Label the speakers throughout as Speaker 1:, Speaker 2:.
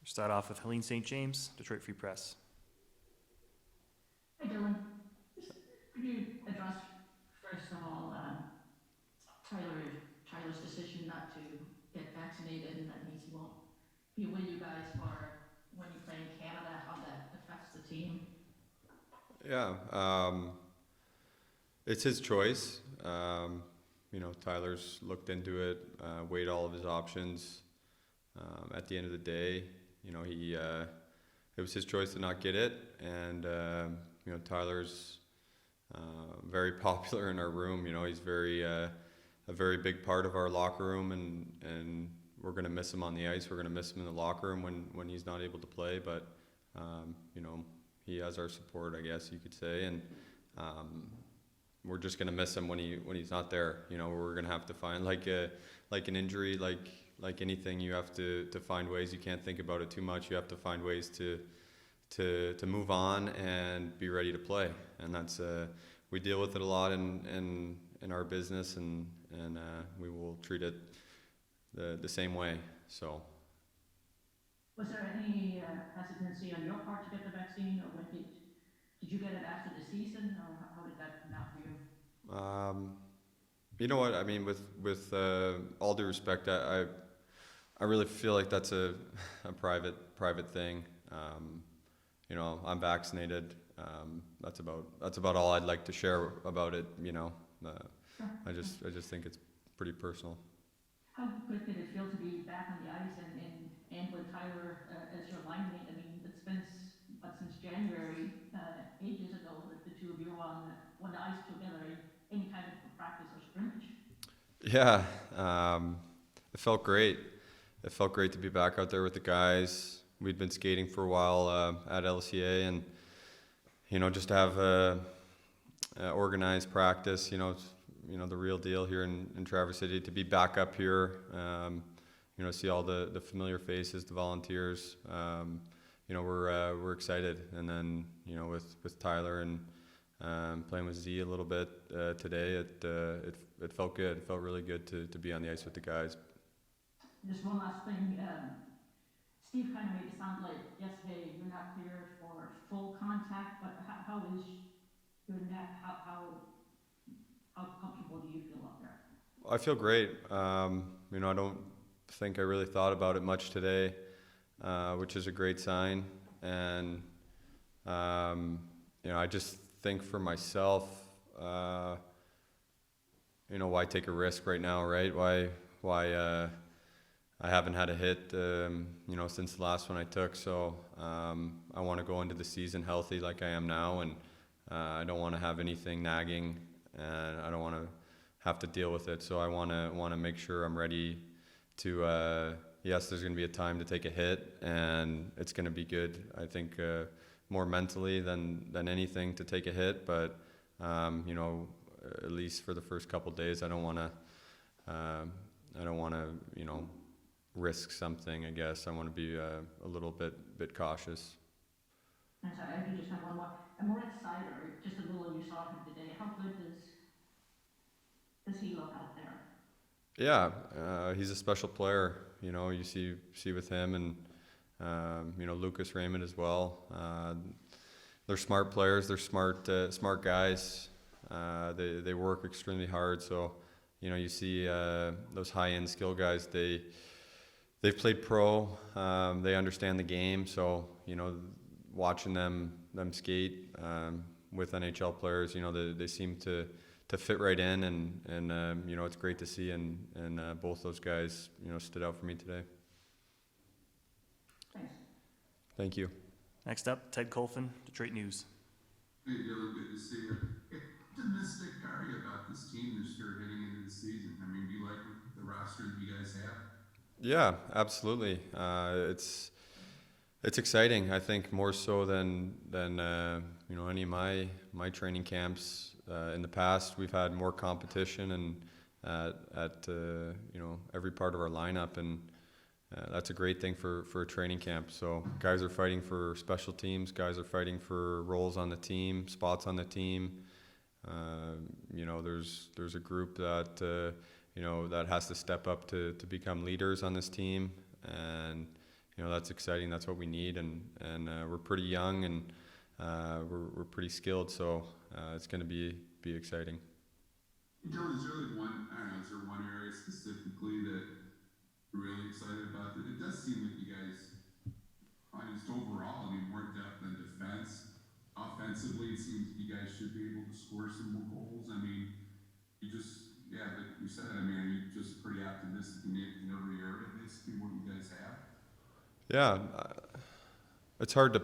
Speaker 1: Start off with Helene St. James, Detroit Free Press.
Speaker 2: Hi, Dylan. Could you address, first of all, Tyler's decision not to get vaccinated, and that means he won't be with you guys for when you play in Canada, how that affects the team?
Speaker 3: Yeah, it's his choice. Tyler's looked into it, weighed all of his options. At the end of the day, it was his choice to not get it, and Tyler's very popular in our room. He's a very big part of our locker room, and we're gonna miss him on the ice. We're gonna miss him in the locker room when he's not able to play. But he has our support, I guess you could say, and we're just gonna miss him when he's not there. We're gonna have to find like an injury, like anything. You have to find ways. You can't think about it too much. You have to find ways to move on and be ready to play. And that's we deal with it a lot in our business, and we will treat it the same way. So.
Speaker 2: Was there any hesitancy on your part to get the vaccine, or did you get it after the season, or how did that come out for you?
Speaker 3: You know what I mean. With all due respect, I really feel like that's a private thing. I'm vaccinated. That's about all I'd like to share about it. I just think it's pretty personal.
Speaker 2: How good did it feel to be back on the ice and with Tyler as your line mate? I mean, it's been since January, ages ago, that the two of you on the ice together, any kind of practice or scrimmage.
Speaker 3: Yeah, it felt great. It felt great to be back out there with the guys. We'd been skating for a while at LCA, and just to have a organized practice. The real deal here in Traverse City. To be back up here, see all the familiar faces, the volunteers. We're excited. And then with Tyler and playing with Z a little bit today, it felt good. It felt really good to be on the ice with the guys.
Speaker 2: Just one last thing. Steve kind of made it sound like yesterday you're not cleared for full contact, but how is your neck? How comfortable do you feel up there?
Speaker 3: I feel great. I don't think I really thought about it much today, which is a great sign. And I just think for myself, why take a risk right now, right? Why I haven't had a hit, since the last one I took. So I want to go into the season healthy like I am now, and I don't want to have anything nagging, and I don't want to have to deal with it. So I want to make sure I'm ready to. Yes, there's going to be a time to take a hit, and it's going to be good. I think more mentally than anything to take a hit, but at least for the first couple of days, I don't want to risk something. I guess I want to be a little bit cautious.
Speaker 2: I'm sorry, I do just have one more. And Moritz Seider, just a little you saw him today. How good does he look out there?
Speaker 3: Yeah, he's a special player. You see with him, and Lucas Raymond as well. They're smart players. They're smart guys. They work extremely hard. So you see those high-end skill guys. They've played pro. They understand the game. So watching them skate with NHL players, they seem to fit right in, and it's great to see, and both those guys stood out for me today.
Speaker 2: Thanks.
Speaker 3: Thank you.
Speaker 1: Next up, Ted Colfin, Detroit News.
Speaker 4: Hey Dylan, good to see you. Hey, optimistic are you about this team this year heading into the season? I mean, do you like the roster that you guys have?
Speaker 3: Yeah, absolutely. It's exciting. I think more so than any of my training camps in the past. We've had more competition and at every part of our lineup, and that's a great thing for a training camp. So guys are fighting for special teams. Guys are fighting for roles on the team, spots on the team. There's a group that that has to step up to become leaders on this team, and that's exciting. That's what we need, and we're pretty young, and we're pretty skilled, so it's going to be exciting.
Speaker 4: Dylan, is there like one, I don't know, is there one area specifically that you're really excited about? It does seem like you guys, just overall, I mean, more depth than defense. Offensively, it seems you guys should be able to score some more goals. I mean, like you said, I mean, are you just pretty optimistic in every area, basically, what you guys have?
Speaker 3: Yeah, it's hard to,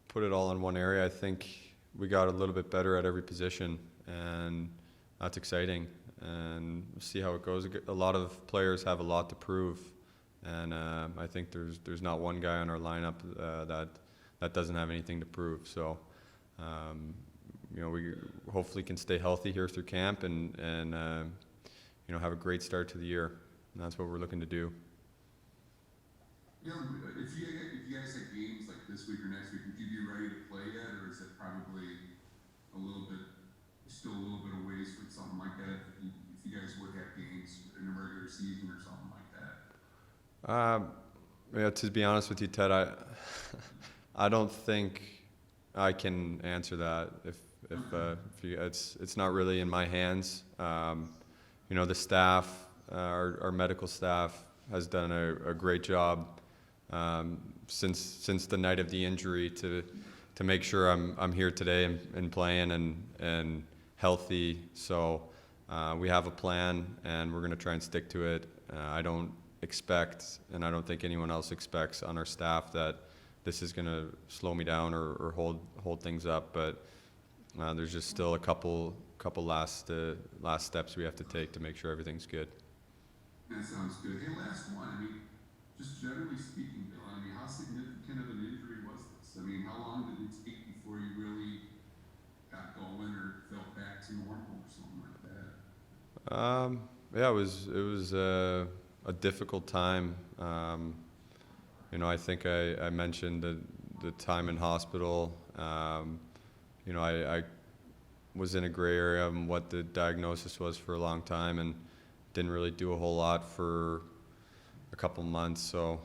Speaker 3: put it all in one area. I think we got a little bit better at every position, and that's exciting. And we'll see how it goes. A lot of players have a lot to prove, and I think there's not one guy on our lineup that doesn't have anything to prove. So, we hopefully can stay healthy here through camp and have a great start to the year. And that's what we're looking to do.
Speaker 4: If you guys had games like this week or next week, would you be ready to play yet, or is it probably still a little bit of ways for something like that? If you guys would have games in the regular season or something like that?
Speaker 3: To be honest with you, Ted, I don't think I can answer that. It's not really in my hands. The staff, our medical staff, has done a great job since the night of the injury to make sure I'm here today and playing and healthy. So we have a plan, and we're going to try and stick to it. I don't expect, and I don't think anyone else expects on our staff, that this is going to slow me down or hold things up. But there's just still a couple last steps we have to take to make sure everything's good.
Speaker 4: That sounds good. Hey, last one. I mean, just generally speaking, Bill, I mean, how significant of an injury was this? I mean, how long did it take before you really got going or felt back to normal or something like that?
Speaker 3: Yeah, it was a difficult time. I think I mentioned the time in hospital. I was in a gray area on what the diagnosis was for a long time, and didn't really do a whole lot for a couple months. So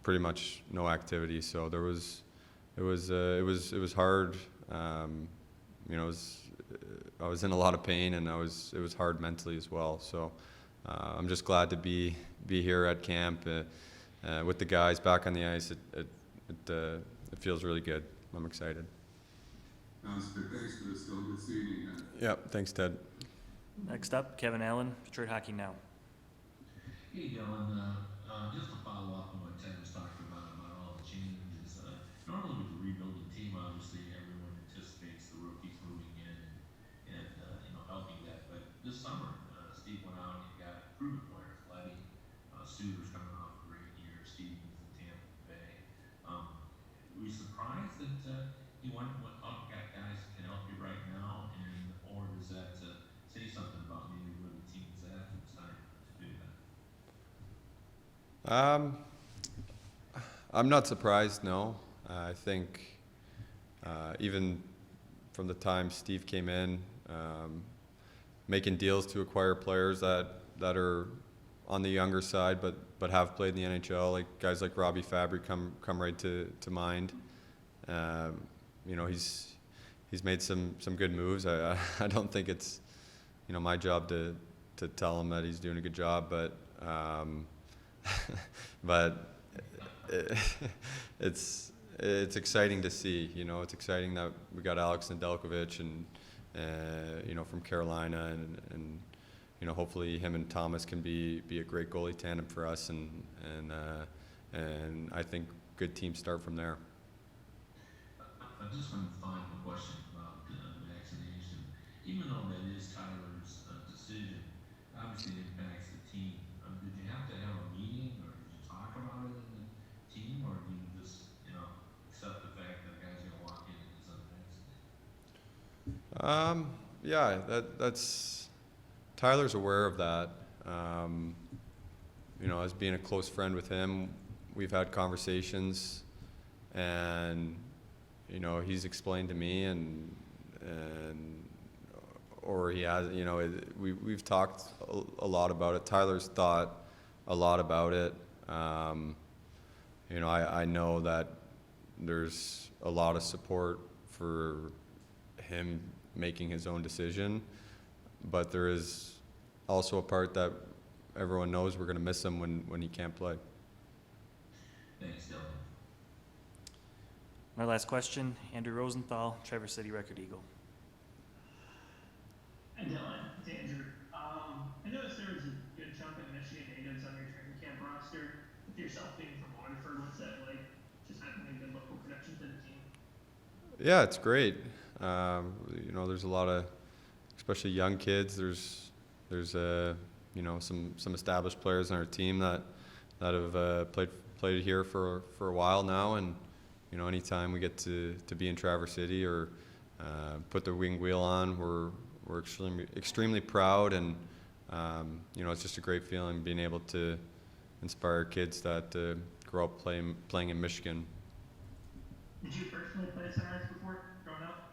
Speaker 3: pretty much no activity. So it was hard. I was in a lot of pain, and it was hard mentally as well. So I'm just glad to be here at camp with the guys back on the ice. It feels really good. I'm excited.
Speaker 4: Sounds good. Thanks for this, Bill. Good seeing you again.
Speaker 3: Yeah, thanks, Ted.
Speaker 1: Next up, Kevin Allen, Detroit Hockey Now.
Speaker 5: Hey, Dylan. Just to follow up on what Ted was talking about all the changes. Normally with the rebuilding team, obviously everyone anticipates the rookies moving in and helping that. But this summer, Steve went out and he got proven players. Letty, Suter's coming off a great year. Stevens in Tampa Bay. Were you surprised that he went up, got guys that can help you right now, or does that say something about maybe where the team is at? It's time to do that.
Speaker 3: I'm not surprised, no. I think even from the time Steve came in, making deals to acquire players that are on the younger side but have played in the NHL, like guys like Robbie Fabry come right to mind. He's made some good moves. I don't think it's my job to tell him that he's doing a good job, but it's exciting to see. It's exciting that we got Alex Nedeljkovic and from Carolina, and hopefully him and Thomas can be a great goalie tandem for us, and I think good teams start from there.
Speaker 5: I just want to find a question about vaccination. Even though that is Tyler's decision, obviously it impacts the team. Did you have to have a meeting, or did you talk about it in the team, or do you just accept the fact that a guy's going to walk in and he's unvaccinated?
Speaker 3: Yeah, that's Tyler's aware of that. As being a close friend with him, we've had conversations, and he's explained to me, or he has, we've talked a lot about it. Tyler's thought a lot about it. You know, I know that there's a lot of support for him making his own decision, but there is also a part that everyone knows we're going to miss him when he can't play.
Speaker 5: Thanks, Dylan.
Speaker 1: My last question, Andrew Rosenthal, Traverse City Record Eagle.
Speaker 6: Hi Dylan, it's Andrew. I noticed there was a good chunk of Michigan natives on your training camp roster. With yourself being from Waterford, what's that like? Just having a good local connection to the team.
Speaker 3: Yeah, it's great. You know, there's a lot of, especially young kids. There's you know, some established players on our team that have played here for a while now, and you know, anytime we get to be in Traverse City or put the wing wheel on, we're extremely proud, and you know, it's just a great feeling being able to inspire kids that grow up playing in Michigan.
Speaker 6: Did you personally play at Sunrise before, growing up?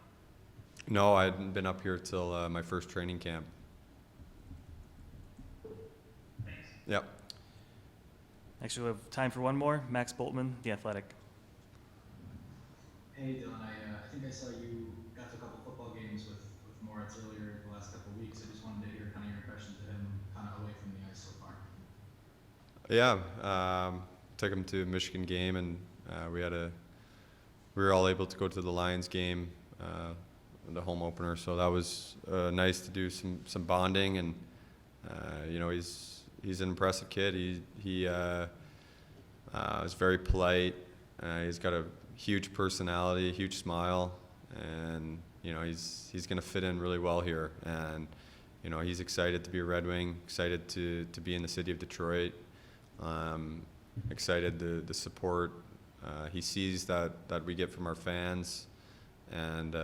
Speaker 3: No, I hadn't been up here till my first training camp.
Speaker 6: Thanks.
Speaker 3: Yep.
Speaker 1: Next, we have time for one more. Max Boltman, The Athletic.
Speaker 7: Hey Dylan, I think I saw you got to a couple football games with Moritz earlier the last couple of weeks. I just wanted to hear kind of your impressions of him kind of away from the ice so far.
Speaker 3: Yeah, took him to a Michigan game, and we were all able to go to the Lions game, the home opener. So that was nice to do some bonding, and you know, he's an impressive kid. He is very polite. He's got a huge personality, a huge smile, and you know, he's going to fit in really well here. And you know, he's excited to be a Red Wing, excited to be in the city of Detroit, excited the support he sees that we get from our fans, and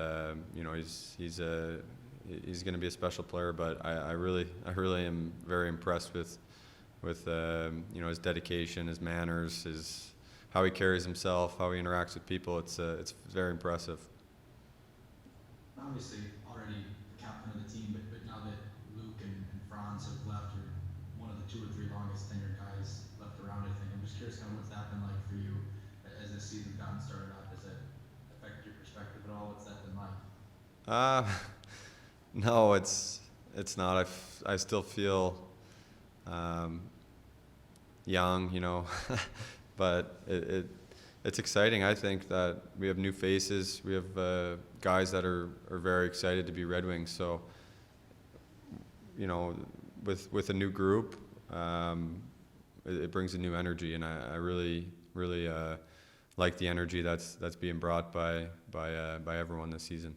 Speaker 3: you know, he's going to be a special player. But I really am very impressed with you know, his dedication, his manners, how he carries himself, how he interacts with people. It's very impressive.
Speaker 7: Obviously, already the captain of the team, but now that Luke and Franz have left, you're one of the 2 or 3 longest tenured guys left around, I think. I'm just curious kind of what's that been like for you as this season's gotten started up. Has it affected your perspective at all? What's that been like?
Speaker 3: No, it's not. I still feel young, you know, but it's exciting. I think that we have new faces. We have guys that are very excited to be Red Wings. So, you know, with a new group, it brings a new energy, and I really like the energy that's being brought by everyone this season.